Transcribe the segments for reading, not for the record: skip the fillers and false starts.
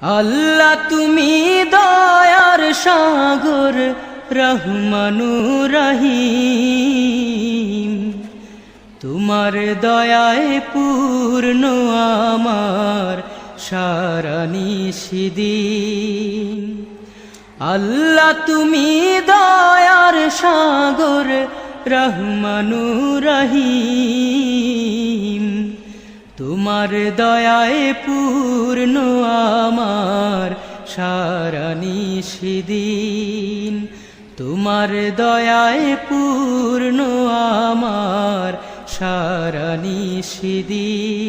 আল্লাহ তুমি দয়ার সাগর রহমানুর রহিম, তোমার দয়ায় পূর্ণ আমার সারা নিশিদিন। আল্লাহ তুমি দয়ার সাগর রহমানুর রহিম, তোমার দয়ায় পূর্ণ আমার সারা নিশিদিন। তোমার দয়ায় পূর্ণ আমার সারা নিশিদিন।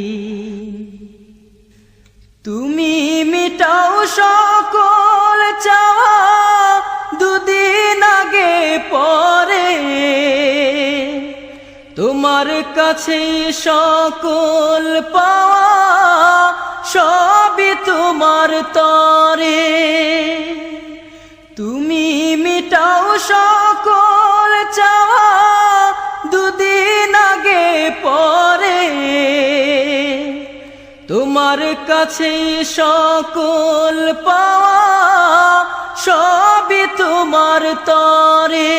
তুমি মিটাও সকল চাওয়া দুদিন আগে পরে, তোমার কাছে সকল পাওয়া সবই তোমার তরে। তুমি মিটাও সকল চাওয়া দুদিন আগে পরে, তোমার কাছে সকল পাওয়া সবই তোমার তরে।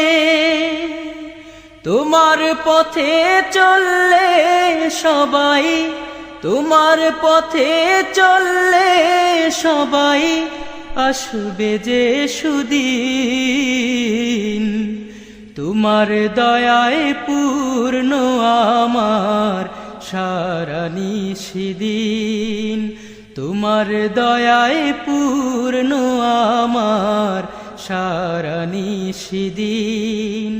তোমার পথে চললে সবাই, তোমার পথে চললে সবাই আসবে যে সুদিন। তোমার দয়ায় পূর্ণ আমার সারা নিশিদিন। তোমার দয়ায় পূর্ণ আমার সারা নিশিদিন।